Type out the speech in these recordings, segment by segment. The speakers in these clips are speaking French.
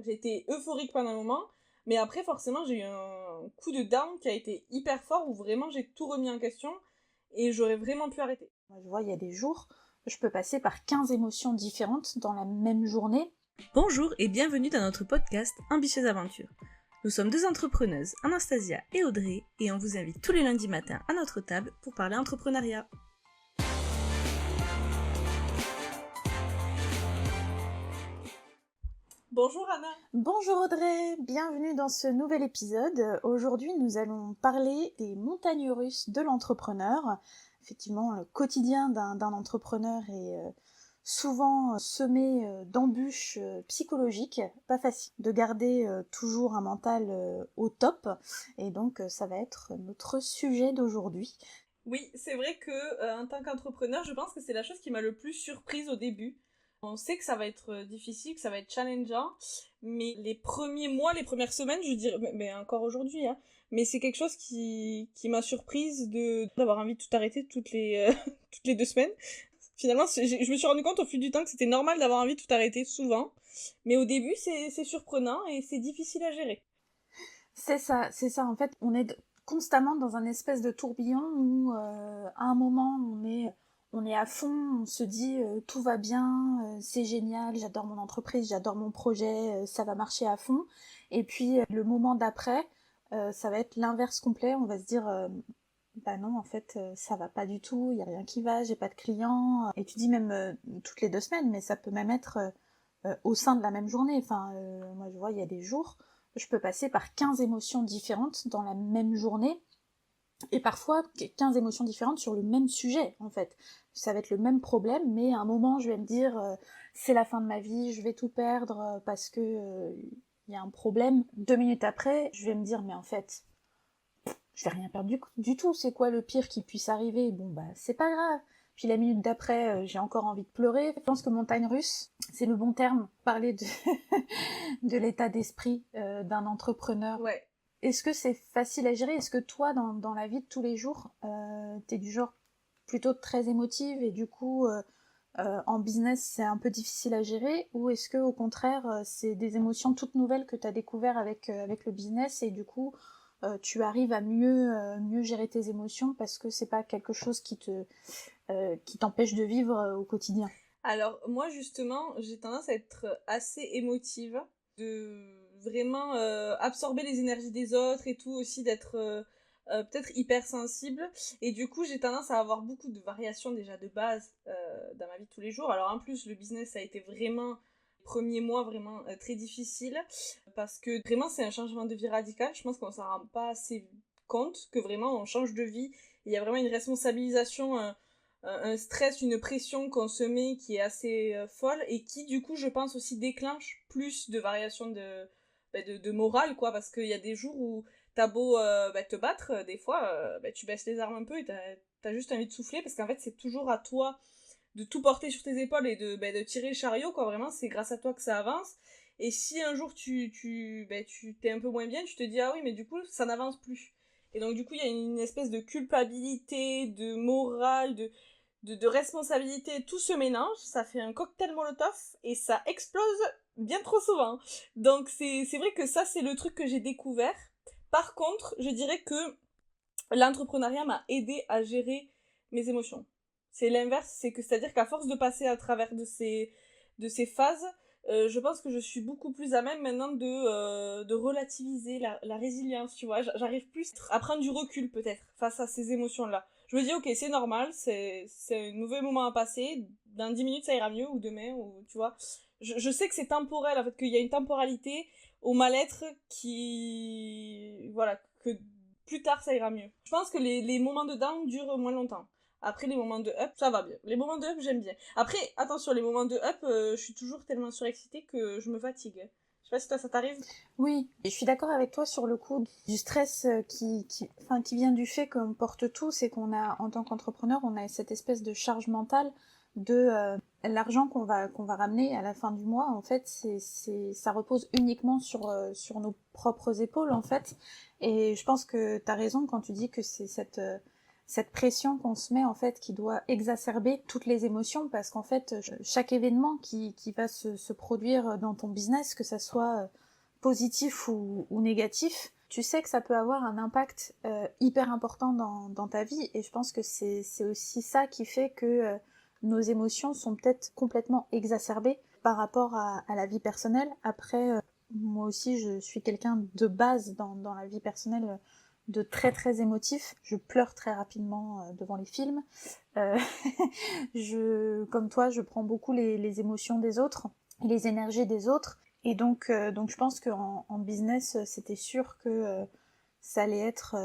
J'ai été euphorique pendant un moment, mais après, forcément, j'ai eu un coup de down qui a été hyper fort, où vraiment j'ai tout remis en question, et j'aurais vraiment pu arrêter. Moi, je vois, il y a des jours, je peux passer par 15 émotions différentes dans la même journée. Bonjour et bienvenue dans notre podcast Ambitieuse Aventure. Nous sommes deux entrepreneuses, Anastasia et Audrey, et on vous invite tous les lundis matins à notre table pour parler entrepreneuriat. Bonjour Anna. Bonjour Audrey, bienvenue dans ce nouvel épisode. Aujourd'hui, nous allons parler des montagnes russes de l'entrepreneur. Effectivement, le quotidien d'un entrepreneur est souvent semé d'embûches psychologiques. Pas facile de garder toujours un mental au top. Et donc, ça va être notre sujet d'aujourd'hui. Oui, c'est vrai que en tant qu'entrepreneur, je pense que c'est la chose qui m'a le plus surprise au début. On sait que ça va être difficile, que ça va être challengeant, mais les premiers mois, les premières semaines, je dirais, mais encore aujourd'hui, hein, mais c'est quelque chose qui m'a surprise d'avoir envie de tout arrêter toutes les, toutes les 2 semaines. Finalement, je me suis rendu compte au fil du temps que c'était normal d'avoir envie de tout arrêter souvent, mais au début, c'est surprenant et c'est difficile à gérer. C'est ça. En fait, on est constamment dans un espèce de tourbillon où à un moment on est à fond, on se dit tout va bien, c'est génial, j'adore mon entreprise, j'adore mon projet, ça va marcher à fond. Et puis le moment d'après, ça va être l'inverse complet, on va se dire bah non en fait ça va pas du tout, il y a rien qui va, j'ai pas de clients. Et tu dis même toutes les 2 semaines, mais ça peut même être au sein de la même journée. Enfin, moi je vois, il y a des jours, je peux passer par 15 émotions différentes dans la même journée, et parfois 15 émotions différentes sur le même sujet, en fait. Ça va être le même problème, mais à un moment, je vais me dire, c'est la fin de ma vie, je vais tout perdre parce que y a un problème. 2 minutes après, je vais me dire, mais en fait, je vais rien perdre du tout, c'est quoi le pire qui puisse arriver? Bon, bah, c'est pas grave. Puis la minute d'après, j'ai encore envie de pleurer. Je pense que montagne russe, c'est le bon terme. Parler de, de l'état d'esprit d'un entrepreneur. Ouais. Est-ce que c'est facile à gérer? Est-ce que toi, dans la vie de tous les jours, t'es du genre plutôt très émotive et du coup, en business, c'est un peu difficile à gérer? Ou est-ce que au contraire, c'est des émotions toutes nouvelles que t'as découvert avec le business et du coup, tu arrives à mieux gérer tes émotions parce que c'est pas quelque chose qui t'empêche de vivre au quotidien? Alors moi justement, j'ai tendance à être assez émotive, de vraiment absorber les énergies des autres et tout aussi, d'être peut-être hypersensible. Et du coup, j'ai tendance à avoir beaucoup de variations déjà de base dans ma vie de tous les jours. Alors en plus, le business a été vraiment, les premiers mois, vraiment très difficile parce que vraiment c'est un changement de vie radical. Je pense qu'on s'en rend pas assez compte que vraiment on change de vie. Il y a vraiment une responsabilisation, un stress, une pression qu'on se met qui est assez folle et qui du coup je pense aussi déclenche plus de variations de morale, quoi, parce qu'il y a des jours où t'as beau te battre, des fois tu baisses les armes un peu et t'as juste envie de souffler, parce qu'en fait c'est toujours à toi de tout porter sur tes épaules et de tirer le chariot, quoi. Vraiment c'est grâce à toi que ça avance. Et si un jour tu t'es un peu moins bien, tu te dis ah oui mais du coup ça n'avance plus. Et donc du coup il y a une espèce de culpabilité, de morale, de responsabilité, tout se mélange, ça fait un cocktail molotov et ça explose bien trop souvent. Donc c'est vrai que ça c'est le truc que j'ai découvert. Par contre, je dirais que l'entrepreneuriat m'a aidé à gérer mes émotions. C'est l'inverse, c'est-à-dire qu'à force de passer à travers de ces phases, je pense que je suis beaucoup plus à même maintenant de relativiser la résilience, tu vois. J'arrive plus à prendre du recul peut-être face à ces émotions-là. Je me dis ok, c'est normal, c'est un mauvais moment à passer, dans 10 minutes ça ira mieux, ou demain, ou tu vois. Je sais que c'est temporel, en fait, qu'il y a une temporalité au mal-être qui... Voilà, que plus tard ça ira mieux. Je pense que les moments de down durent moins longtemps. Après, les moments de up, ça va bien. Les moments de up, j'aime bien. Après, attention, les moments de up, je suis toujours tellement surexcitée que je me fatigue. Je sais pas si toi, ça t'arrive. Oui, et je suis d'accord avec toi sur le coup du stress qui vient du fait qu'on porte tout, c'est qu'on a, en tant qu'entrepreneur, on a cette espèce de charge mentale de l'argent qu'on va ramener à la fin du mois. En fait, ça repose uniquement sur nos propres épaules, en fait. Et je pense que t'as raison quand tu dis que c'est cette pression qu'on se met en fait qui doit exacerber toutes les émotions parce qu'en fait chaque événement qui va se produire dans ton business, que ça soit positif ou négatif, tu sais que ça peut avoir un impact hyper important dans ta vie, et je pense que c'est aussi ça qui fait que nos émotions sont peut-être complètement exacerbées par rapport à la vie personnelle. Après, moi aussi je suis quelqu'un de base dans la vie personnelle, de très très émotif. Je pleure très rapidement devant les films. Euh, comme toi, je prends beaucoup les émotions des autres, et les énergies des autres. Et donc je pense qu'en business, c'était sûr que ça allait être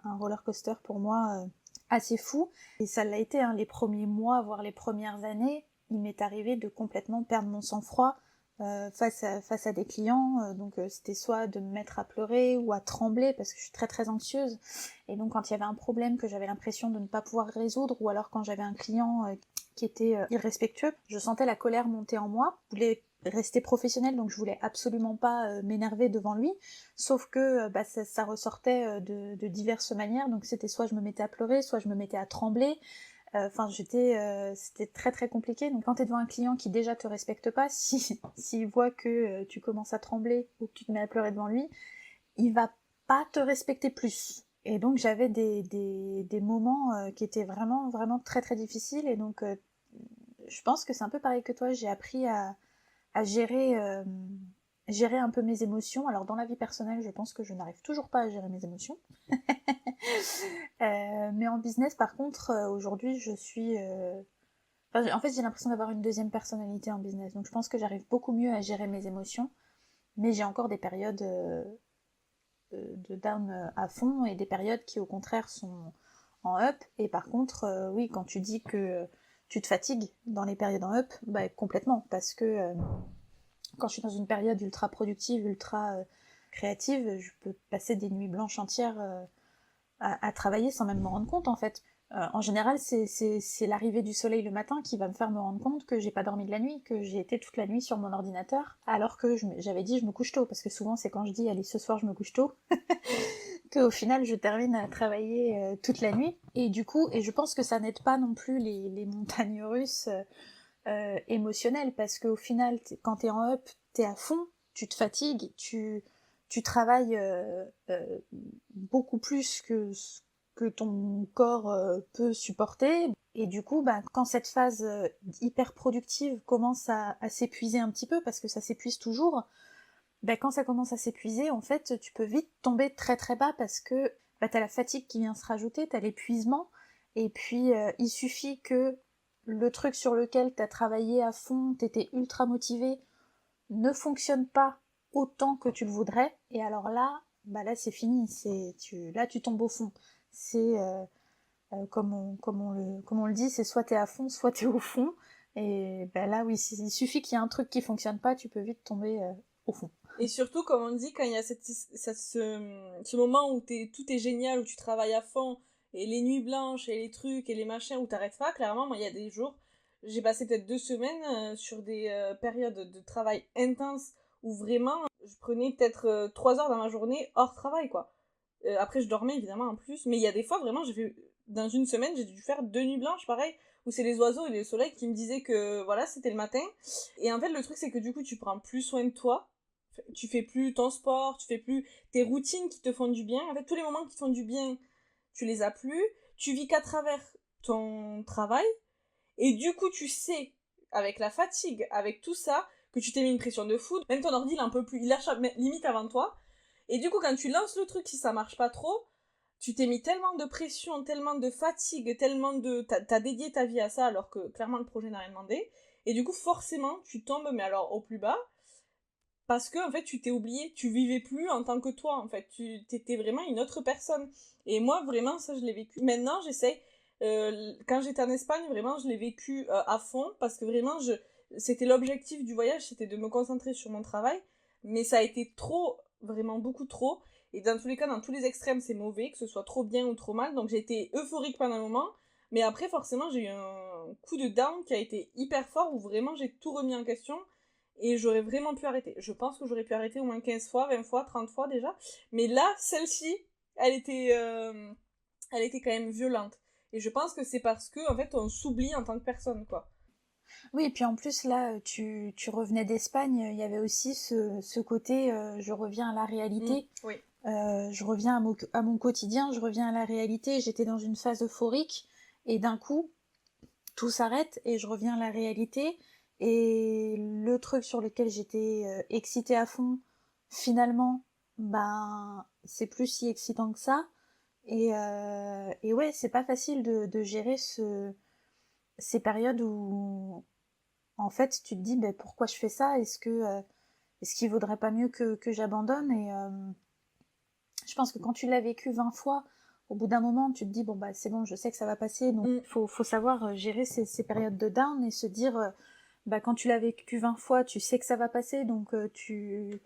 un roller coaster pour moi assez fou. Et ça l'a été, hein, les premiers mois, voire les premières années. Il m'est arrivé de complètement perdre mon sang-froid face à des clients. Donc c'était soit de me mettre à pleurer ou à trembler parce que je suis très très anxieuse. Et donc quand il y avait un problème que j'avais l'impression de ne pas pouvoir résoudre, ou alors quand j'avais un client qui était irrespectueux, je sentais la colère monter en moi. Je voulais rester professionnelle, donc je voulais absolument pas m'énerver devant lui, sauf que ça ressortait de diverses manières. Donc c'était soit je me mettais à pleurer, soit je me mettais à trembler. Enfin, c'était très très compliqué. Donc quand t'es devant un client qui déjà te respecte pas, s'il voit que tu commences à trembler ou que tu te mets à pleurer devant lui, il va pas te respecter plus. Et donc j'avais des moments qui étaient vraiment vraiment très très difficiles. Et donc je pense que c'est un peu pareil que toi. J'ai appris à gérer un peu mes émotions. Alors dans la vie personnelle, je pense que je n'arrive toujours pas à gérer mes émotions. Mais en business, par contre, aujourd'hui, je suis... Enfin, en fait, j'ai l'impression d'avoir une deuxième personnalité en business. Donc je pense que j'arrive beaucoup mieux à gérer mes émotions. Mais j'ai encore des périodes de down à fond, et des périodes qui, au contraire, sont en up. Et par contre, oui, quand tu dis que tu te fatigues dans les périodes en up, bah complètement. Parce que quand je suis dans une période ultra productive, ultra créative, je peux passer des nuits blanches entières à travailler sans même me rendre compte, en fait. En général, c'est l'arrivée du soleil le matin qui va me faire me rendre compte que j'ai pas dormi de la nuit, que j'ai été toute la nuit sur mon ordinateur, alors que j'avais dit je me couche tôt, parce que souvent c'est quand je dis allez ce soir je me couche tôt, qu'au final je termine à travailler toute la nuit. Et du coup, et je pense que ça n'aide pas non plus les montagnes russes émotionnelles, parce qu'au final, quand t'es en up, t'es à fond, tu te fatigues, tu travailles beaucoup plus que ce que ton corps peut supporter. Et du coup, bah, quand cette phase hyper productive commence à s'épuiser un petit peu, parce que ça s'épuise toujours, bah, quand ça commence à s'épuiser, en fait, tu peux vite tomber très très bas, parce que bah, t'as la fatigue qui vient se rajouter, t'as l'épuisement, et puis il suffit que le truc sur lequel t'as travaillé à fond, t'étais ultra motivé, ne fonctionne pas autant que tu le voudrais, et alors là, bah là c'est fini, là tu tombes au fond. C'est comme on le dit, c'est soit t'es à fond, soit t'es au fond. Et bah là oui, il suffit qu'il y ait un truc qui fonctionne pas, tu peux vite tomber au fond. Et surtout, comme on dit, quand il y a ce moment où tout est génial, où tu travailles à fond, et les nuits blanches, et les trucs, et les machins, où t'arrêtes pas, clairement, moi, il y a des jours, j'ai passé peut-être 2 semaines sur des périodes de travail intenses, où vraiment, je prenais peut-être 3 heures dans ma journée hors travail, quoi. Après, je dormais, évidemment, en plus, mais il y a des fois, vraiment, dans une semaine, j'ai dû faire 2 nuits blanches, pareil, où c'est les oiseaux et le soleil qui me disaient que, voilà, c'était le matin. Et en fait, le truc, c'est que du coup, tu prends plus soin de toi, tu fais plus ton sport, tu fais plus tes routines qui te font du bien. En fait, tous les moments qui te font du bien, tu les as plus. Tu vis qu'à travers ton travail. Et du coup, tu sais, avec la fatigue, avec tout ça, que tu t'es mis une pression de fou. Même ton ordi, il en peut plus. Il lâche limite avant toi. Et du coup, quand tu lances le truc, si ça marche pas trop, tu t'es mis tellement de pression, tellement de fatigue, tellement de... T'as dédié ta vie à ça, alors que clairement, le projet n'a rien demandé. Et du coup, forcément, tu tombes, mais alors au plus bas, parce que en fait tu t'es oublié, tu vivais plus en tant que toi, en fait tu t'étais vraiment une autre personne. Et moi vraiment ça je l'ai vécu. Maintenant j'essaie, quand j'étais en Espagne vraiment je l'ai vécu à fond, parce que vraiment c'était l'objectif du voyage, c'était de me concentrer sur mon travail, mais ça a été trop, vraiment beaucoup trop. Et dans tous les cas, dans tous les extrêmes, c'est mauvais, que ce soit trop bien ou trop mal. Donc j'ai été euphorique pendant un moment, mais après forcément j'ai eu un coup de down qui a été hyper fort, où vraiment j'ai tout remis en question. Et j'aurais vraiment pu arrêter. Je pense que j'aurais pu arrêter au moins 15 fois, 20 fois, 30 fois déjà. Mais là, celle-ci, elle était... elle était quand même violente. Et je pense que c'est parce que, en fait, on s'oublie en tant que personne, quoi. Oui, et puis en plus, là, tu revenais d'Espagne, il y avait aussi ce côté, je reviens à la réalité, Oui. je reviens à mon quotidien, je reviens à la réalité, j'étais dans une phase euphorique, et d'un coup, tout s'arrête, et je reviens à la réalité, et le truc sur lequel j'étais excitée à fond, finalement, ben, c'est plus si excitant que ça, et ouais, c'est pas facile de gérer ces périodes où, en fait, tu te dis, ben, pourquoi je fais ça? Est-ce qu'il vaudrait pas mieux que j'abandonne? Je pense que quand tu l'as vécu 20 fois, au bout d'un moment, tu te dis, bon, bah, c'est bon, je sais que ça va passer. Donc, Mm. faut savoir gérer ces périodes de down et se dire, bah, quand tu l'as vécu 20 fois, tu sais que ça va passer. Donc, tu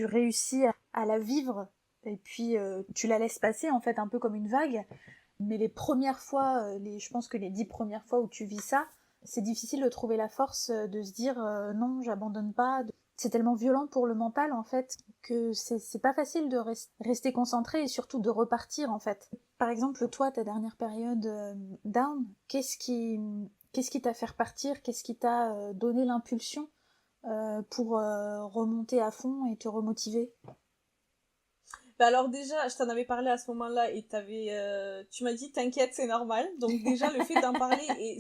réussis à la vivre. Et puis, tu la laisses passer, en fait, un peu comme une vague. Mais les premières fois, je pense que les 10 premières fois où tu vis ça, c'est difficile de trouver la force de se dire non, j'abandonne pas. C'est tellement violent pour le mental en fait que c'est pas facile de rester concentré et surtout de repartir en fait. Par exemple, toi, ta dernière période down, qu'est-ce qui t'a fait repartir? Qu'est-ce qui t'a donné l'impulsion pour remonter à fond et te remotiver? Bah alors déjà, je t'en avais parlé à ce moment-là et tu m'as dit t'inquiète, c'est normal. Donc déjà le fait d'en parler et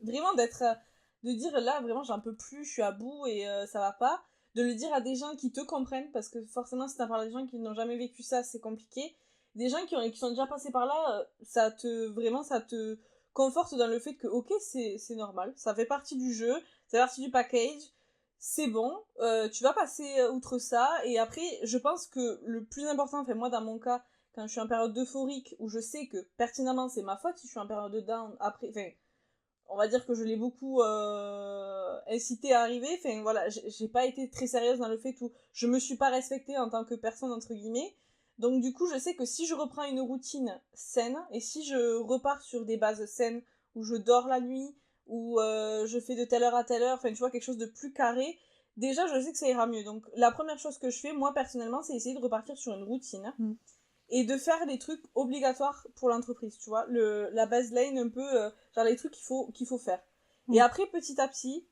vraiment de dire là vraiment j'en peux plus, je suis à bout et ça va pas, de le dire à des gens qui te comprennent parce que forcément si t'en parles à des gens qui n'ont jamais vécu ça, c'est compliqué. Des gens qui sont déjà passés par là, ça te conforte dans le fait que ok c'est normal, ça fait partie du jeu, ça fait partie du package c'est bon, tu vas passer outre ça, et après, je pense que le plus important, enfin moi dans mon cas, quand je suis en période euphorique, où je sais que pertinemment c'est ma faute, si je suis en période de down, après, enfin, on va dire que je l'ai beaucoup incité à arriver, enfin voilà, j'ai pas été très sérieuse dans le fait où je me suis pas respectée en tant que personne, entre guillemets, donc du coup je sais que si je reprends une routine saine, et si je repars sur des bases saines, où je dors la nuit, où je fais de telle heure à telle heure, enfin tu vois, quelque chose de plus carré, déjà je sais que ça ira mieux. Donc la première chose que je fais, moi personnellement, c'est essayer de repartir sur une routine Mm. et de faire les trucs obligatoires pour l'entreprise, tu vois, la baseline un peu, genre les trucs qu'il faut faire. Et Mm. après, petit à petit,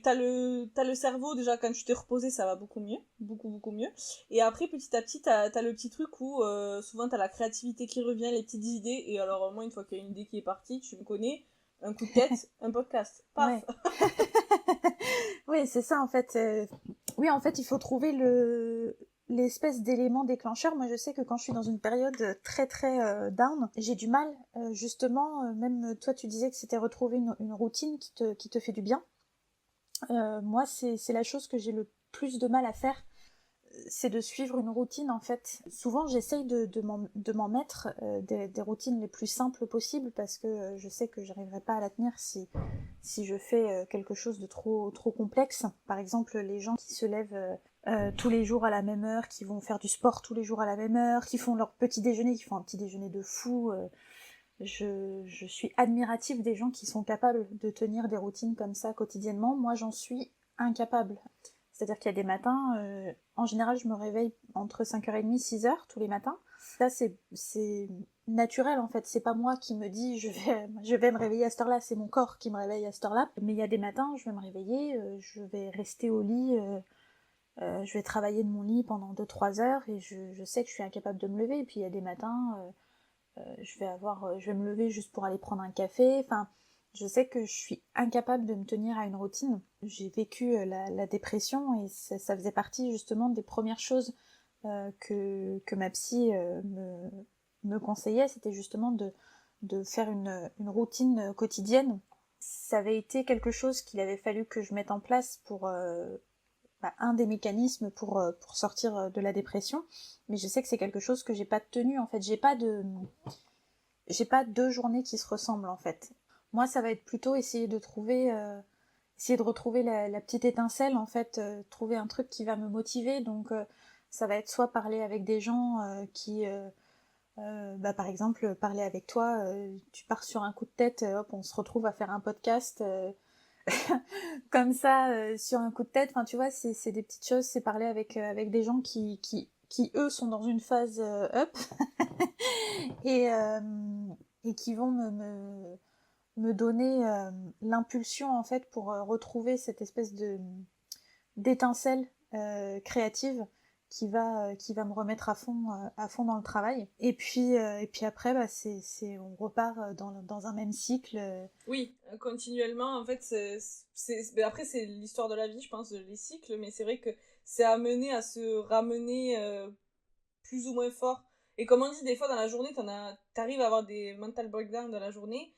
t'as le cerveau, déjà quand tu t'es reposé, ça va beaucoup mieux, beaucoup beaucoup mieux. Et après, petit à petit, t'as le petit truc où souvent t'as la créativité qui revient, les petites idées, et alors moi, une fois qu'il y a une idée qui est partie, tu me connais, un coup de tête, un podcast, paf. Ouais. Oui, c'est ça en fait. Oui, en fait, il faut trouver l'espèce d'élément déclencheur. Moi, je sais que quand je suis dans une période très très down, j'ai du mal, justement, même toi, tu disais que c'était retrouver une routine qui te fait du bien. Moi, c'est la chose que j'ai le plus de mal à faire, c'est de suivre une routine en fait. Souvent j'essaye de m'en mettre des routines les plus simples possibles parce que je sais que j'arriverai pas à la tenir si je fais quelque chose de trop complexe. Par exemple les gens qui se lèvent tous les jours à la même heure, qui vont faire du sport tous les jours à la même heure, qui font leur petit déjeuner, qui font un petit déjeuner de fou. Je suis admirative des gens qui sont capables de tenir des routines comme ça quotidiennement. Moi j'en suis incapable. C'est-à-dire qu'il y a des matins, en général, je me réveille entre 5h30 6h tous les matins. Ça, c'est naturel, en fait. C'est pas moi qui me dis je vais me réveiller à cette heure-là, c'est mon corps qui me réveille à cette heure-là. Mais il y a des matins, je vais me réveiller, je vais rester au lit, je vais travailler de mon lit pendant 2-3 heures et je sais que je suis incapable de me lever. Et puis il y a des matins, je vais me lever juste pour aller prendre un café. Enfin, je sais que je suis incapable de me tenir à une routine. J'ai vécu la dépression et ça faisait partie justement des premières choses que ma psy me conseillait. C'était justement de faire une routine quotidienne. Ça avait été quelque chose qu'il avait fallu que je mette en place pour un des mécanismes pour sortir de la dépression. Mais je sais que c'est quelque chose que j'ai pas tenu en fait. J'ai pas deux journées qui se ressemblent en fait. Moi, ça va être plutôt essayer de retrouver la petite étincelle en fait, trouver un truc qui va me motiver. Donc, ça va être soit parler avec des gens par exemple, parler avec toi, tu pars sur un coup de tête, hop, on se retrouve à faire un podcast comme ça sur un coup de tête. Enfin, tu vois, c'est des petites choses, c'est parler avec des gens qui qui eux sont dans une phase up et, qui vont me donner l'impulsion en fait pour retrouver cette espèce d'étincelle créative qui va me remettre à fond dans le travail. Et puis après, bah, on repart dans un même cycle. Oui, continuellement, en fait, mais après, c'est l'histoire de la vie, je pense, les cycles, mais c'est vrai que c'est amené à se ramener plus ou moins fort. Et comme on dit, des fois, dans la journée, t'arrives à avoir des mental breakdowns dans la journée,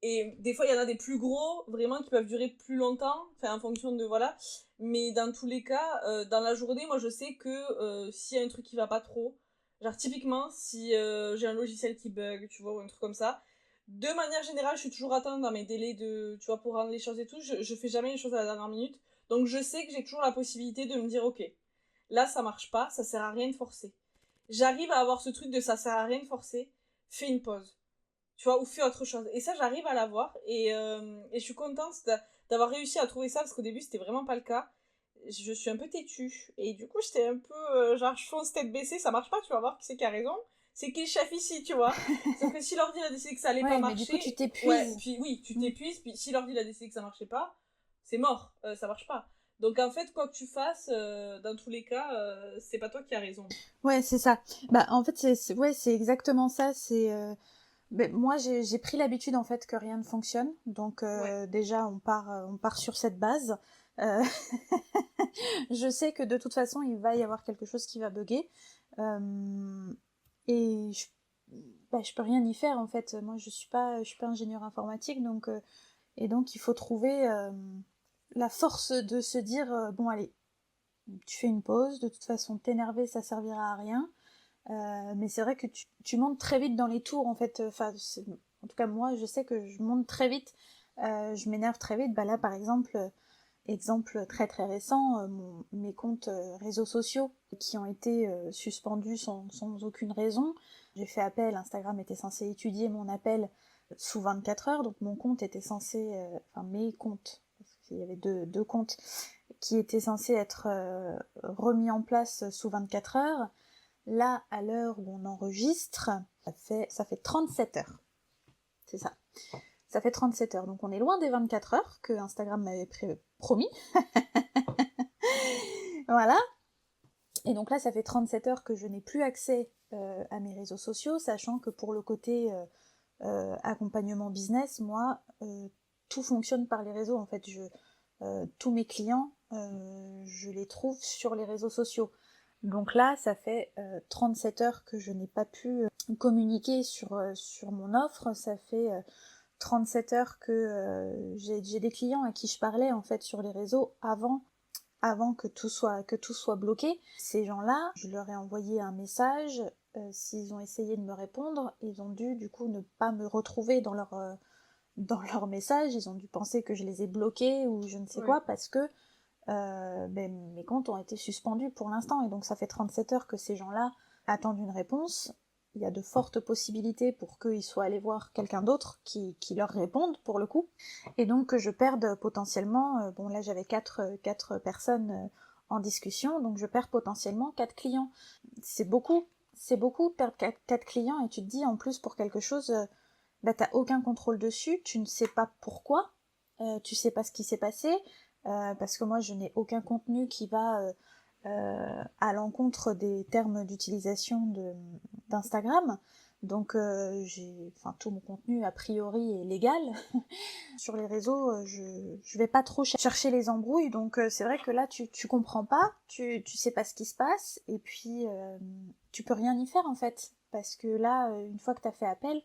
et des fois, il y en a des plus gros, vraiment, qui peuvent durer plus longtemps, enfin, en fonction de, voilà. Mais dans tous les cas, dans la journée, moi, je sais que s'il y a un truc qui va pas trop, genre, typiquement, si j'ai un logiciel qui bug, tu vois, ou un truc comme ça, de manière générale, je suis toujours atteinte dans mes délais de, tu vois, pour rendre les choses et tout, je fais jamais les choses à la dernière minute. Donc, je sais que j'ai toujours la possibilité de me dire, ok, là, ça marche pas, ça sert à rien de forcer. J'arrive à avoir ce truc de ça sert à rien de forcer, fais une pause, tu vois, ou fais autre chose. Et ça, j'arrive à l'avoir. Et je suis contente d'avoir réussi à trouver ça, parce qu'au début, c'était vraiment pas le cas. Je suis un peu têtue. Et du coup, j'étais un peu, genre, je fonce tête baissée, ça marche pas, tu vas voir qui c'est qui a raison. C'est qui le chef ici, tu vois. Sauf que si l'ordi a décidé que ça allait pas Ouais, mais du coup, tu marcher, ouais, t'épuises. puis oui, tu t'épuises, puis si l'ordi a décidé que ça marchait pas, c'est mort, ça marche pas. Donc en fait, quoi que tu fasses, dans tous les cas, c'est pas toi qui as raison. Ouais, c'est ça. Bah, en fait, ouais, c'est exactement ça. Ben, moi, j'ai pris l'habitude en fait que rien ne fonctionne. Donc Ouais. déjà, on part sur cette base. Euh, je sais que de toute façon, il va y avoir quelque chose qui va bugger. Euh, et je peux rien y faire en fait. Moi, je suis pas ingénieur informatique, et donc il faut trouver la force de se dire bon allez, tu fais une pause. De toute façon, t'énerver, ça servira à rien. Mais c'est vrai que tu montes très vite dans les tours en fait. Enfin, en tout cas moi, je sais que je monte très vite. Je m'énerve très vite. Bah là, par exemple. Exemple très très récent, mes comptes réseaux sociaux qui ont été suspendus sans aucune raison. J'ai fait appel, Instagram était censé étudier mon appel sous 24 heures, donc mon compte était censé, enfin mes comptes, parce qu'il y avait deux comptes, qui étaient censés être remis en place sous 24 heures. Là, à l'heure où on enregistre, ça fait 37 heures. C'est ça. Ça fait 37 heures. Donc on est loin des 24 heures que Instagram m'avait promis. Voilà. Et donc là, ça fait 37 heures que je n'ai plus accès à mes réseaux sociaux, sachant que pour le côté accompagnement business, moi, tout fonctionne par les réseaux. En fait, tous mes clients, je les trouve sur les réseaux sociaux. Donc là, ça fait 37 heures que je n'ai pas pu communiquer sur mon offre. Ça fait 37 heures que j'ai des clients à qui je parlais en fait sur les réseaux avant que tout soit bloqué. Ces gens-là, je leur ai envoyé un message. S'ils ont essayé de me répondre, ils ont dû du coup ne pas me retrouver dans leur message. Ils ont dû penser que je les ai bloqués ou je ne sais Ouais. quoi parce que mes comptes ont été suspendus pour l'instant. Et donc ça fait 37 heures que ces gens-là attendent une réponse. Il y a de fortes possibilités pour qu'ils soient allés voir quelqu'un d'autre qui leur réponde pour le coup. Et donc que je perde potentiellement, bon là j'avais quatre personnes en discussion, donc je perds potentiellement 4 clients. C'est beaucoup de perdre 4 clients et tu te dis en plus pour quelque chose, bah t'as aucun contrôle dessus, tu ne sais pas pourquoi, tu sais pas ce qui s'est passé, parce que moi je n'ai aucun contenu qui va à l'encontre des termes d'utilisation d'Instagram. Donc tout mon contenu a priori est légal. Sur les réseaux, je vais pas trop chercher les embrouilles, donc c'est vrai que là tu comprends pas, tu sais pas ce qui se passe, et puis tu peux rien y faire en fait. Parce que là, une fois que t'as fait appel,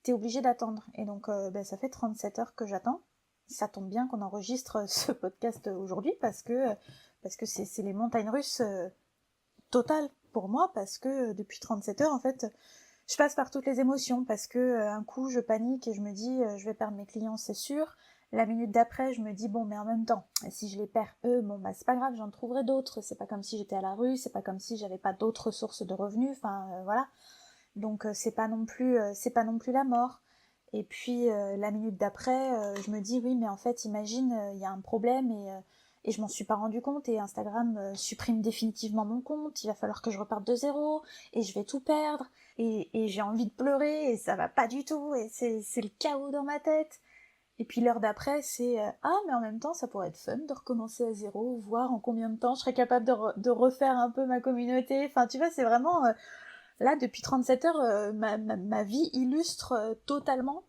t'es obligé d'attendre. Et donc ça fait 37 heures que j'attends. Ça tombe bien qu'on enregistre ce podcast aujourd'hui parce que c'est les montagnes russes totales pour moi, parce que depuis 37 heures en fait je passe par toutes les émotions, parce que un coup je panique et je me dis je vais perdre mes clients, c'est sûr. La minute d'après je me dis bon, mais en même temps si je les perds eux, bon bah c'est pas grave, j'en trouverai d'autres, c'est pas comme si j'étais à la rue, c'est pas comme si j'avais pas d'autres sources de revenus, enfin voilà. Donc c'est pas non plus la mort. Et puis la minute d'après, je me dis oui, mais en fait imagine il y a un problème et je m'en suis pas rendu compte, et Instagram supprime définitivement mon compte, il va falloir que je reparte de zéro, et je vais tout perdre, et j'ai envie de pleurer, et ça va pas du tout, et c'est le chaos dans ma tête. Et puis l'heure d'après, c'est ah, mais en même temps, ça pourrait être fun de recommencer à zéro, voir en combien de temps je serais capable de refaire un peu ma communauté. Enfin, tu vois, c'est vraiment là, depuis 37 heures, ma vie illustre totalement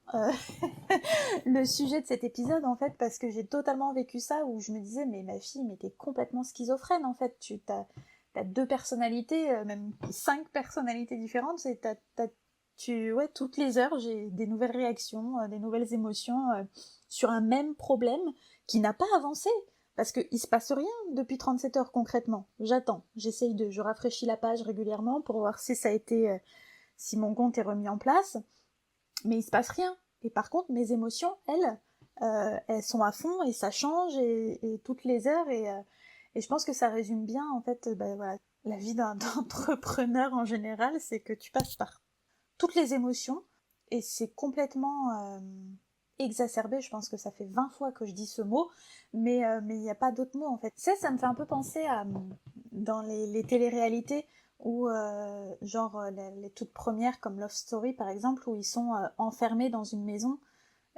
le sujet de cet épisode, en fait, parce que j'ai totalement vécu ça, où je me disais, mais ma fille, mais t'es complètement schizophrène, en fait. T'as deux personnalités, même 5 personnalités différentes, ouais, toutes les heures, j'ai des nouvelles réactions, des nouvelles émotions sur un même problème qui n'a pas avancé. Parce qu'il se passe rien depuis 37 heures concrètement. J'attends, je rafraîchis la page régulièrement pour voir si ça a été, si mon compte est remis en place, mais il se passe rien. Et par contre, mes émotions, elles sont à fond et ça change et toutes les heures et je pense que ça résume bien en fait, voilà, la vie d'entrepreneur en général, c'est que tu passes par toutes les émotions et c'est complètement exacerbé. Je pense que ça fait 20 fois que je dis ce mot, mais il n'y a pas d'autre mot en fait. Ça me fait un peu penser à dans les téléréalités où genre les toutes premières comme Love Story par exemple, où ils sont enfermés dans une maison,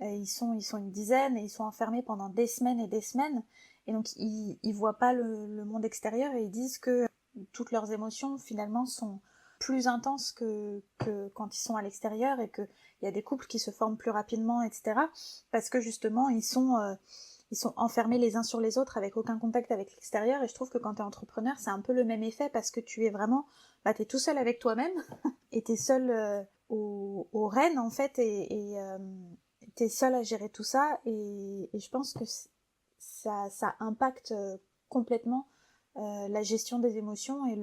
ils sont une dizaine et ils sont enfermés pendant des semaines et des semaines, et donc ils voient pas le monde extérieur et ils disent que toutes leurs émotions finalement sont plus intenses que quand ils sont à l'extérieur, et qu'il y a des couples qui se forment plus rapidement, etc. Parce que justement ils sont enfermés les uns sur les autres avec aucun contact avec l'extérieur. Et je trouve que quand t'es entrepreneur, c'est un peu le même effet, parce que tu es vraiment, t'es tout seul avec toi-même et t'es seul aux rênes en fait, et t'es seul à gérer tout ça, et je pense que ça impacte complètement la gestion des émotions et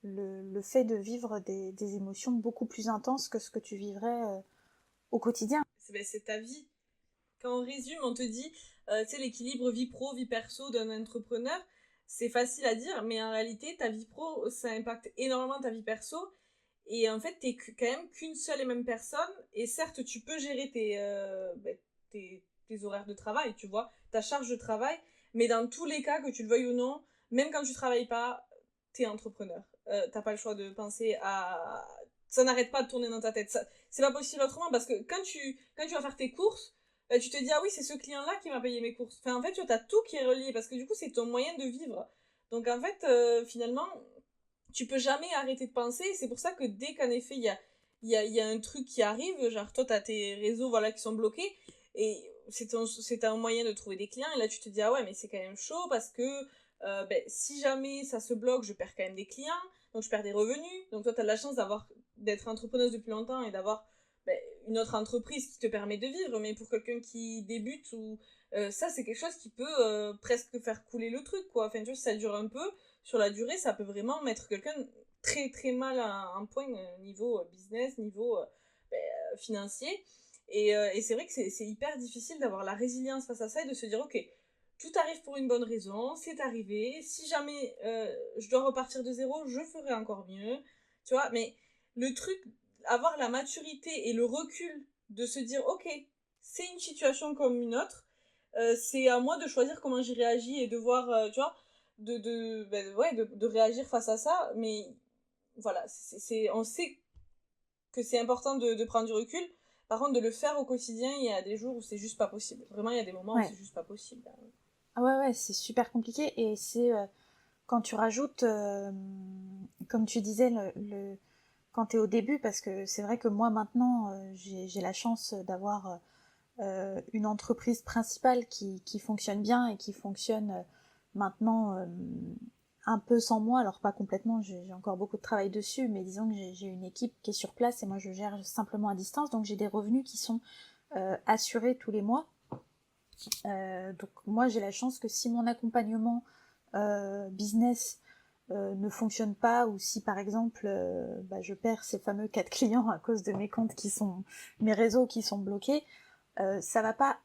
le fait de vivre des émotions beaucoup plus intenses que ce que tu vivrais au quotidien. C'est ta vie. Quand on résume, on te dit, tu sais, l'équilibre vie pro, vie perso d'un entrepreneur, c'est facile à dire, mais en réalité, ta vie pro, ça impacte énormément ta vie perso. Et en fait, t'es quand même qu'une seule et même personne. Et certes, tu peux gérer tes horaires de travail, tu vois, ta charge de travail. Mais dans tous les cas, que tu le veuilles ou non, même quand tu travailles pas, t'es entrepreneur. T'as pas le choix de penser à... Ça n'arrête pas de tourner dans ta tête. C'est pas possible autrement, parce que quand tu vas faire tes courses, tu te dis, ah oui, c'est ce client-là qui m'a payé mes courses. Enfin, en fait, tu vois, t'as tout qui est relié, parce que du coup, c'est ton moyen de vivre. Donc, en fait, finalement, tu peux jamais arrêter de penser. C'est pour ça que dès qu'en effet, il y a un truc qui arrive, genre, toi, t'as tes réseaux, voilà, qui sont bloqués, et c'est un moyen de trouver des clients, et là, tu te dis, ah ouais, mais c'est quand même chaud, parce que si jamais ça se bloque, je perds quand même des clients, donc je perds des revenus. Donc, toi, t'as de la chance d'être entrepreneuse depuis longtemps et d'avoir une autre entreprise qui te permet de vivre, mais pour quelqu'un qui débute, ou ça, c'est quelque chose qui peut presque faire couler le truc, quoi. Enfin, tu vois, si ça dure un peu, sur la durée, ça peut vraiment mettre quelqu'un très très mal à un point, niveau business, niveau financier. Et c'est vrai que c'est hyper difficile d'avoir la résilience face à ça et de se dire, ok, tout arrive pour une bonne raison, c'est arrivé, si jamais je dois repartir de zéro, je ferai encore mieux, tu vois, mais le truc, avoir la maturité et le recul de se dire, ok, c'est une situation comme une autre, c'est à moi de choisir comment j'y réagis et de voir, tu vois, de réagir face à ça, mais voilà, on sait que c'est important de prendre du recul. Par contre, de le faire au quotidien, il y a des jours où c'est juste pas possible. Vraiment, il y a des moments où c'est juste pas possible. Ah ouais, c'est super compliqué, et c'est quand tu rajoutes, comme tu disais, quand t'es au début, parce que c'est vrai que moi maintenant, j'ai la chance d'avoir une entreprise principale qui fonctionne bien et qui fonctionne maintenant un peu sans moi, alors pas complètement, j'ai encore beaucoup de travail dessus, mais disons que j'ai une équipe qui est sur place et moi je gère simplement à distance, donc j'ai des revenus qui sont assurés tous les mois. Donc moi j'ai la chance que si mon accompagnement business ne fonctionne pas, ou si par exemple je perds ces fameux 4 clients à cause de mes comptes mes réseaux qui sont bloqués, ça va pas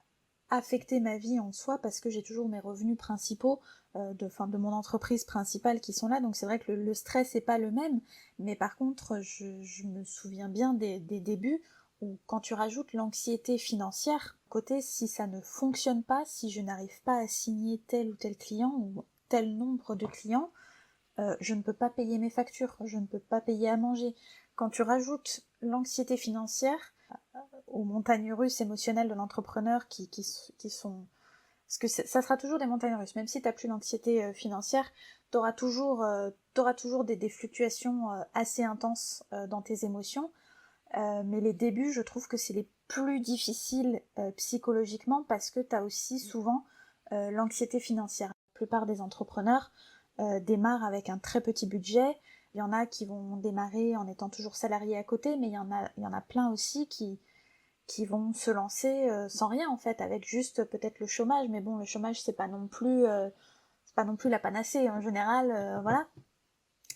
affecter ma vie en soi, parce que j'ai toujours mes revenus principaux de mon entreprise principale qui sont là, donc c'est vrai que le stress est pas le même, mais par contre je me souviens bien des débuts ou quand tu rajoutes l'anxiété financière, côté si ça ne fonctionne pas, si je n'arrive pas à signer tel ou tel client ou tel nombre de clients, je ne peux pas payer mes factures, je ne peux pas payer à manger. Quand tu rajoutes l'anxiété financière aux montagnes russes émotionnelles de l'entrepreneur qui sont... Parce que ça sera toujours des montagnes russes, même si tu n'as plus l'anxiété financière, tu auras toujours des fluctuations assez intenses dans tes émotions. Mais les débuts, je trouve que c'est les plus difficiles psychologiquement parce que tu as aussi souvent l'anxiété financière. La plupart des entrepreneurs démarrent avec un très petit budget. Il y en a qui vont démarrer en étant toujours salariés à côté, mais il y en a plein aussi qui vont se lancer sans rien en fait, avec juste peut-être le chômage. Mais bon, le chômage c'est pas non plus la panacée en général, voilà.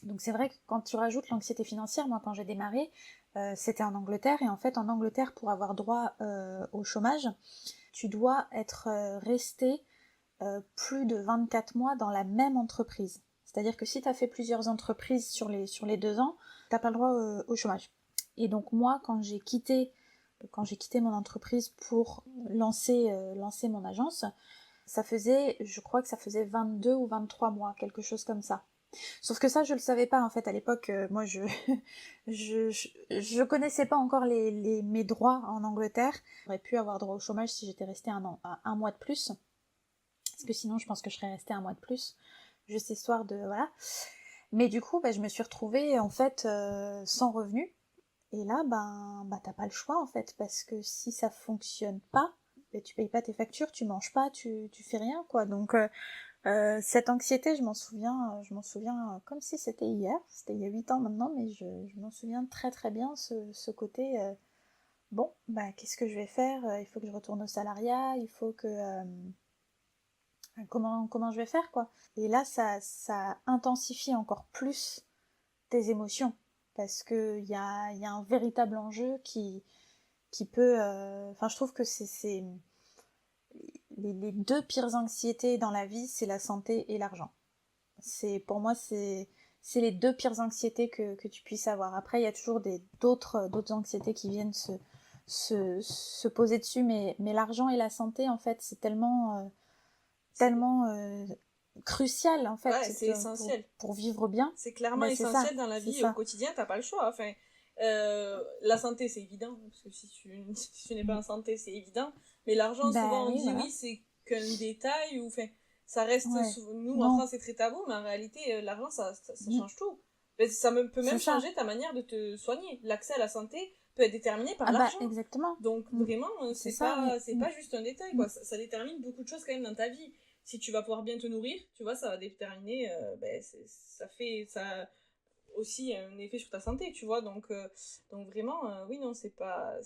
Donc c'est vrai que quand tu rajoutes l'anxiété financière, moi quand j'ai démarré, c'était en Angleterre, et en fait en Angleterre, pour avoir droit au chômage, tu dois être resté plus de 24 mois dans la même entreprise. C'est-à-dire que si tu as fait plusieurs entreprises sur les 2 ans, tu n'as pas le droit au chômage. Et donc moi, quand j'ai quitté mon entreprise pour lancer mon agence, je crois que ça faisait 22 ou 23 mois, quelque chose comme ça. Sauf que ça, je le savais pas en fait à l'époque. Moi, je connaissais pas encore mes droits en Angleterre. J'aurais pu avoir droit au chômage si j'étais restée un mois de plus, parce que sinon, je pense que je serais restée un mois de plus, juste histoire de voilà. Mais du coup, je me suis retrouvée en fait sans revenu. Et là, t'as pas le choix en fait, parce que si ça fonctionne pas, tu payes pas tes factures, tu manges pas, tu fais rien quoi. Donc cette anxiété, je m'en souviens comme si c'était hier, c'était il y a 8 ans maintenant, mais je m'en souviens très très bien, ce côté, bon, qu'est-ce que je vais faire, il faut que je retourne au salariat, il faut que... comment je vais faire, quoi. Et là, ça intensifie encore plus tes émotions, parce qu'il y a un véritable enjeu qui peut... Enfin, je trouve que c'est les deux pires anxiétés dans la vie, c'est la santé et l'argent. Pour moi, c'est les deux pires anxiétés que tu puisses avoir. Après, il y a toujours d'autres anxiétés qui viennent se poser dessus, mais l'argent et la santé, en fait, c'est tellement crucial, en fait, Ouais, c'est essentiel. pour vivre bien. C'est clairement essentiel dans la vie, au ça. quotidien, t'as pas le choix. Enfin, la santé, c'est évident, parce que si tu n'es pas en santé, c'est évident. Mais l'argent, souvent, on Oui, dit voilà. oui, c'est qu'un détail, ou enfin, ça reste, Ouais. nous, en Non. France, c'est très tabou, mais en réalité, l'argent, ça change tout. Ben, peut même C'est ça. changer ta manière de te soigner. L'accès à la santé peut être déterminé par l'argent. Exactement. Donc, vraiment, C'est ça, oui. c'est pas juste un détail, quoi. Ça détermine beaucoup de choses quand même dans ta vie. Si tu vas pouvoir bien te nourrir, tu vois, ça va déterminer, ça aussi un effet sur ta santé, tu vois. Donc vraiment, oui, non, c'est pas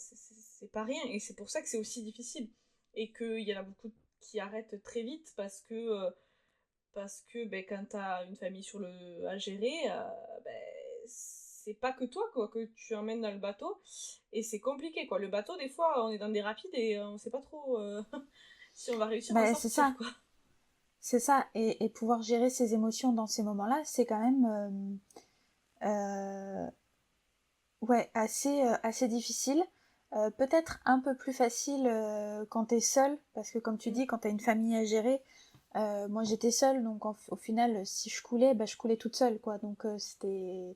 rien. Et c'est pour ça que c'est aussi difficile. Et qu'il y en a beaucoup qui arrêtent très vite parce que quand t'as une famille à gérer, c'est pas que toi, quoi, que tu emmènes dans le bateau. Et c'est compliqué, quoi. Le bateau, des fois, on est dans des rapides et on sait pas trop si on va réussir à en C'est sortir, ça. quoi. C'est ça. Et pouvoir gérer ses émotions dans ces moments-là, c'est quand même... ouais, assez difficile. Peut-être un peu plus facile quand t'es seule, parce que comme tu dis, quand t'as une famille à gérer, moi j'étais seule, donc au final, si je coulais, je coulais toute seule, quoi. Donc c'était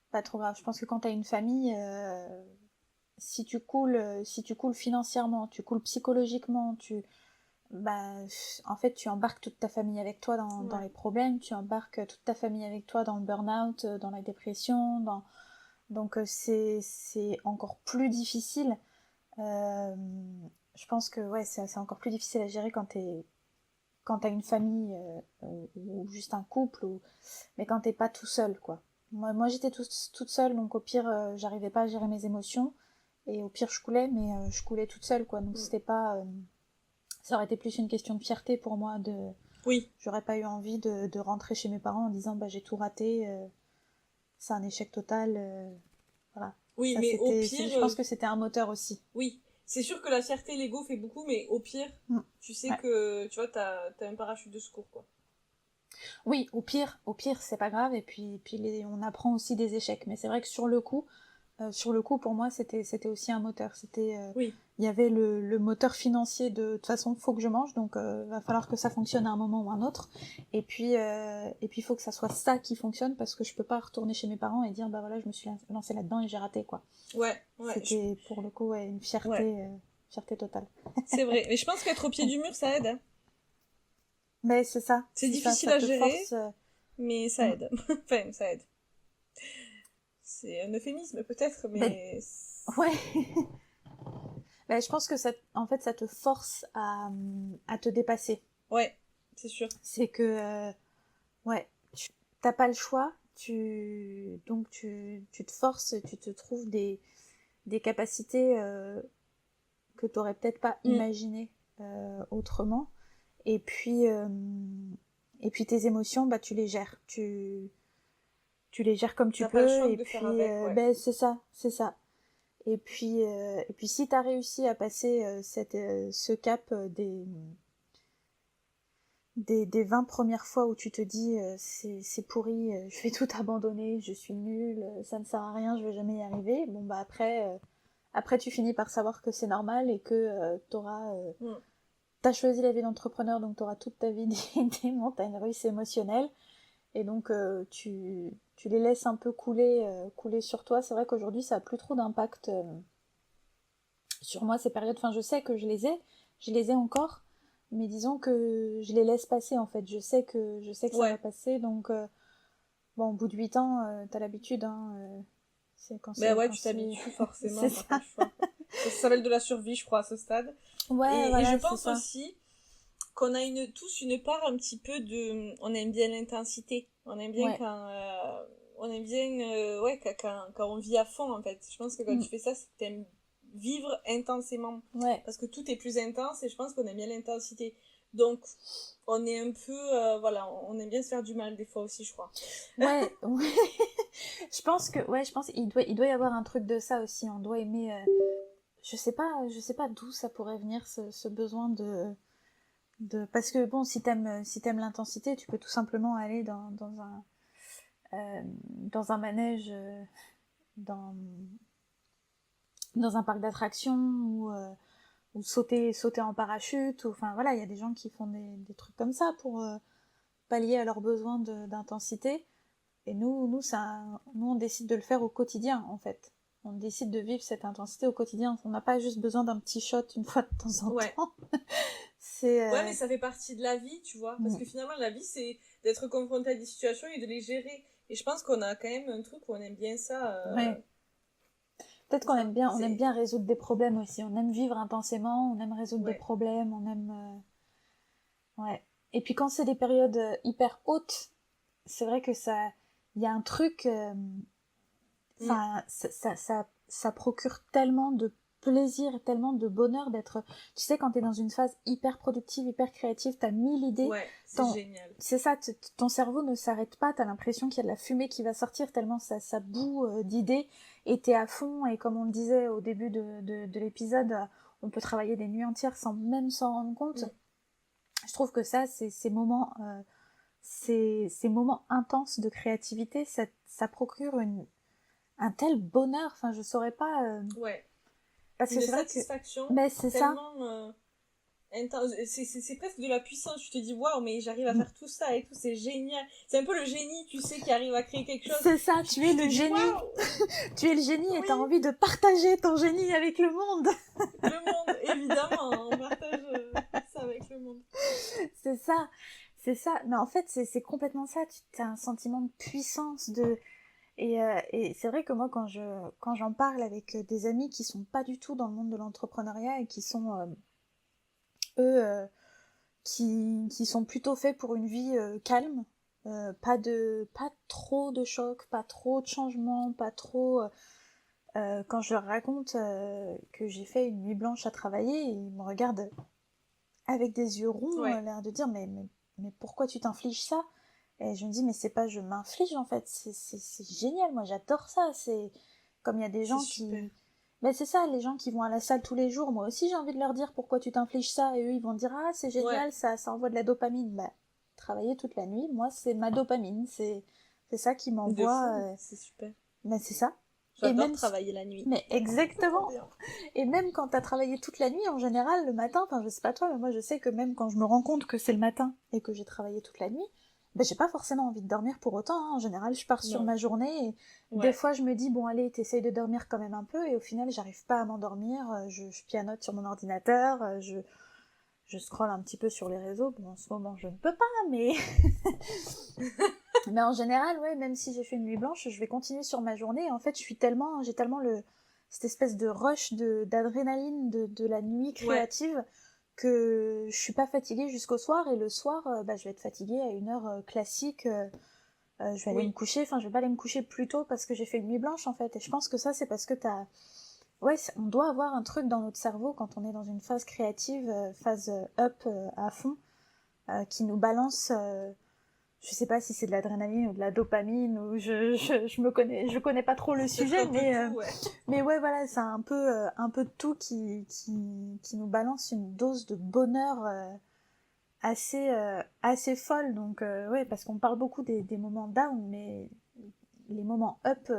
pas trop grave. Je pense que quand t'as une famille, si tu coules financièrement, tu coules psychologiquement, bah, en fait, tu embarques toute ta famille avec toi dans les problèmes, tu embarques toute ta famille avec toi dans le burn-out, dans la dépression, donc c'est encore plus difficile. Je pense que ouais, c'est encore plus difficile à gérer quand t'as une famille ou juste un couple, mais quand t'es pas tout seul, quoi. Moi j'étais toute seule, donc au pire, j'arrivais pas à gérer mes émotions. Et au pire, je coulais, mais je coulais toute seule, quoi. Donc c'était pas... ça aurait été plus une question de fierté pour moi. Oui. J'aurais pas eu envie de rentrer chez mes parents en disant j'ai tout raté, c'est un échec total. Voilà. Oui, Ça, mais au pire... je pense que c'était un moteur aussi. Oui, c'est sûr que la fierté, l'ego fait beaucoup, mais au pire, tu sais Ouais. que, tu vois, t'as un parachute de secours, quoi. Oui, au pire, c'est pas grave. Et puis on apprend aussi des échecs. Mais c'est vrai que sur le coup, Sur le coup, pour moi, c'était aussi un moteur. Oui. Il y avait le moteur financier de toute façon, faut que je mange, donc va falloir que ça fonctionne à un moment ou à un autre. Et puis, il faut que ça soit ça qui fonctionne, parce que je peux pas retourner chez mes parents et dire, bah voilà, je me suis lancée là-dedans et j'ai raté, quoi. Ouais. C'était, pour le coup, une fierté, fierté totale. C'est vrai. Mais je pense qu'être au pied du mur, ça aide. Hein. Mais c'est ça. C'est difficile ça à te gérer, force, mais ça aide. Enfin, ça aide. C'est un euphémisme peut-être, mais... Ouais. Ben, je pense que en fait, ça te force à te dépasser. Ouais, c'est sûr. C'est que, ouais, t'as pas le choix, donc tu te forces, tu te trouves des capacités que t'aurais peut-être pas imaginées autrement. Et puis tes émotions, bah, tu les gères. Tu les gères comme tu T'as peux. pas le choix Et de puis, faire avec, ouais. ben, c'est ça. Et puis si t'as réussi à passer ce cap des 20 premières fois où tu te dis c'est pourri, je vais tout abandonner, je suis nulle, ça ne sert à rien, je vais jamais y arriver. Bon bah après tu finis par savoir que c'est normal et que t'as choisi la vie d'entrepreneur, donc t'auras toute ta vie des montagnes russes émotionnelles. Et donc tu les laisses un peu couler sur toi. C'est vrai qu'aujourd'hui ça a plus trop d'impact sur moi ces périodes. Enfin, je sais que je les ai encore, mais disons que je les laisse passer en fait. Je sais que ça va passer, donc bon, au bout de 8 ans, t'as l'habitude, hein. C'est quand Ben ouais, quand tu t'habitues forcément, c'est t'as ça. pas le choix. Ça s'appelle de la survie, je crois, à ce stade. Ouais, Et voilà, je c'est pense ça. aussi qu'on a tous une part un petit peu de... On aime bien l'intensité. On aime bien Ouais. on aime bien... quand on vit à fond, en fait. Je pense que quand tu fais ça, c'est que t'aimes vivre intensément. Ouais. Parce que tout est plus intense et je pense qu'on aime bien l'intensité. Donc, on est un peu... on aime bien se faire du mal des fois aussi, je crois. Ouais. je pense qu'il doit y avoir un truc de ça aussi. On doit aimer... je sais pas d'où ça pourrait venir, ce besoin parce que bon, si t'aimes l'intensité, tu peux tout simplement aller dans un manège, dans un parc d'attractions, ou sauter en parachute, enfin voilà, il y a des gens qui font des trucs comme ça pour pallier à leurs besoins d'intensité. Et nous on décide de le faire au quotidien, en fait. On décide de vivre cette intensité au quotidien. On n'a pas juste besoin d'un petit shot une fois de temps en temps. Ouais, mais ça fait partie de la vie, tu vois. Parce que finalement, la vie, c'est d'être confronté à des situations et de les gérer. Et je pense qu'on a quand même un truc où on aime bien ça. Ouais. Peut-être qu'on aime bien résoudre des problèmes aussi. On aime vivre intensément, on aime résoudre des problèmes, on aime... Ouais. Et puis quand c'est des périodes hyper hautes, c'est vrai que il y a un truc... Enfin, ça procure tellement de plaisir, tellement de bonheur d'être... Tu sais, quand t'es dans une phase hyper productive, hyper créative, t'as 1000 idées. Ouais, c'est génial. C'est ça, ton cerveau ne s'arrête pas, t'as l'impression qu'il y a de la fumée qui va sortir tellement ça bout d'idées, et t'es à fond, et comme on le disait au début de l'épisode, on peut travailler des nuits entières sans même s'en rendre compte. Je trouve que ça, c'est ces moments intenses de créativité, ça procure un tel bonheur, enfin je saurais pas... Ouais. Parce que une c'est vrai satisfaction. Mais c'est tellement intense. C'est presque de la puissance. Tu te dis, waouh, mais j'arrive à faire tout ça et tout, c'est génial. C'est un peu le génie, tu sais, qui arrive à créer quelque chose. C'est ça, tu es le génie. Wow. Tu es le génie et t'as envie de partager ton génie avec le monde. Le monde, évidemment, on partage ça avec le monde. C'est ça. Mais en fait, c'est complètement ça. Tu as un sentiment de puissance, et c'est vrai que moi, quand j'en parle avec des amis qui sont pas du tout dans le monde de l'entrepreneuriat et qui sont eux qui sont plutôt faits pour une vie calme, pas trop de chocs, pas trop de changements, pas trop... quand je leur raconte que j'ai fait une nuit blanche à travailler, ils me regardent avec des yeux ronds, l'air de dire mais pourquoi tu t'infliges ça? Et je me dis mais c'est pas je m'inflige en fait, c'est génial, moi j'adore ça. C'est comme il y a des gens qui... Mais c'est ça, les gens qui vont à la salle tous les jours, moi aussi j'ai envie de leur dire pourquoi tu t'infliges ça, et eux ils vont dire ah c'est génial, ça envoie de la dopamine. Bah, travailler toute la nuit, moi c'est ma dopamine, c'est ça qui m'envoie... c'est super. Bah, c'est ça. J'adore travailler la nuit. Mais exactement. Et même quand t'as travaillé toute la nuit, en général, le matin, enfin je sais pas toi, mais moi je sais que même quand je me rends compte que c'est le matin et que j'ai travaillé toute la nuit, ben j'ai pas forcément envie de dormir pour autant, hein. En général, je pars sur ma journée et des fois je me dis, bon allez, t'essayes de dormir quand même un peu et au final j'arrive pas à m'endormir, je pianote sur mon ordinateur, je scrolle un petit peu sur les réseaux, bon en ce moment je ne peux pas, mais... Mais en général, ouais, même si j'ai fait une nuit blanche, je vais continuer sur ma journée. Et en fait, j'ai tellement cette espèce de rush d'adrénaline de la nuit créative que je suis pas fatiguée jusqu'au soir. Et le soir, je vais être fatiguée à une heure classique. Je vais aller me coucher. Enfin, je vais pas aller me coucher plus tôt parce que j'ai fait une nuit blanche, en fait. Et je pense que ça, c'est parce que on doit avoir un truc dans notre cerveau quand on est dans une phase créative, phase up à fond, qui nous balance... je sais pas si c'est de l'adrénaline ou de la dopamine ou je connais pas trop le sujet, mais ouais voilà, c'est un peu de tout qui nous balance une dose de bonheur assez folle. Donc ouais, parce qu'on parle beaucoup des moments down, mais les moments up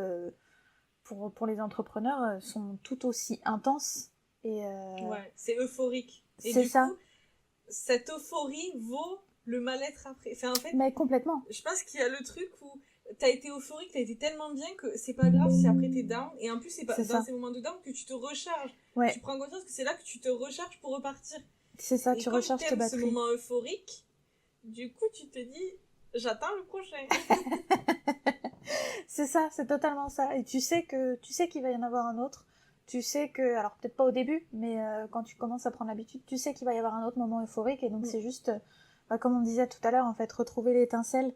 pour les entrepreneurs sont tout aussi intenses et ouais, c'est euphorique. Et c'est du ça. coup, cette euphorie vaut le mal-être après. Enfin, en fait, mais complètement. Je pense qu'il y a le truc où t'as été euphorique, t'as été tellement bien que c'est pas grave si après t'es down. Et en plus, c'est pas dans ces moments de down que tu te recharges. Ouais. Tu prends conscience que c'est là que tu te recharges pour repartir. C'est ça, et tu recharges tes batteries. ce moment euphorique, du coup, tu te dis, j'attends le prochain. C'est ça, c'est totalement ça. Et tu sais qu'il va y en avoir un autre. Tu sais que, alors peut-être pas au début, mais quand tu commences à prendre l'habitude, tu sais qu'il va y avoir un autre moment euphorique. Et donc c'est juste, comme on disait tout à l'heure, en fait, retrouver l'étincelle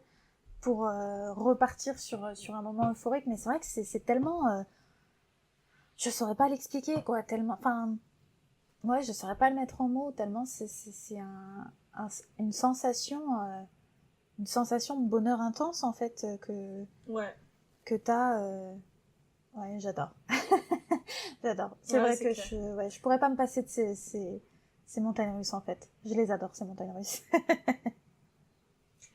pour repartir sur un moment euphorique. Mais c'est vrai que c'est tellement... je saurais pas l'expliquer, quoi. Tellement... Enfin... Ouais, je saurais pas le mettre en mots, tellement c'est une sensation... une sensation de bonheur intense, en fait, que t'as... Ouais, j'adore. J'adore. C'est vrai que je pourrais pas me passer de ces montagnes russes, en fait. Je les adore, ces montagnes russes.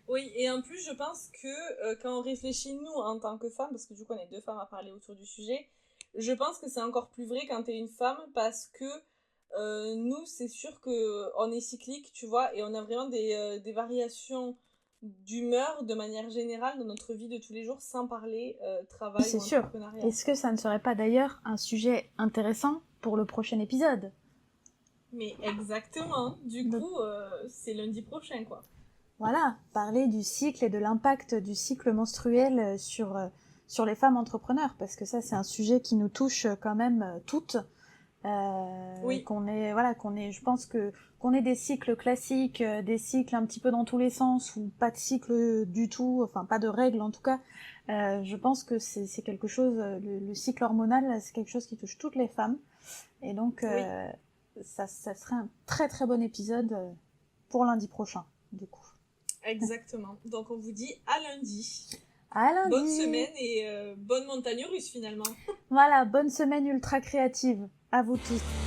Oui, et en plus, je pense que quand on réfléchit, nous, en tant que femmes, parce que du coup, on est deux femmes à parler autour du sujet, je pense que c'est encore plus vrai quand t'es une femme, parce que nous, c'est sûr qu'on est cyclique, tu vois, et on a vraiment des variations d'humeur de manière générale dans notre vie de tous les jours, sans parler travail c'est ou entrepreneuriat. Sûr. Est-ce que ça ne serait pas d'ailleurs un sujet intéressant pour le prochain épisode ? Mais exactement. Du coup, c'est lundi prochain, quoi. Voilà, parler du cycle et de l'impact du cycle menstruel sur les femmes entrepreneurs, parce que ça, c'est un sujet qui nous touche quand même toutes. Oui. Je pense qu'on ait des cycles classiques, des cycles un petit peu dans tous les sens, ou pas de cycle du tout, enfin pas de règles en tout cas. Je pense que c'est quelque chose, le cycle hormonal, c'est quelque chose qui touche toutes les femmes. Et donc, ça serait un très très bon épisode pour lundi prochain, du coup. Exactement. Donc on vous dit à lundi. À lundi. Bonne semaine et bonne montagne russe finalement. Voilà, bonne semaine ultra créative. À vous tous.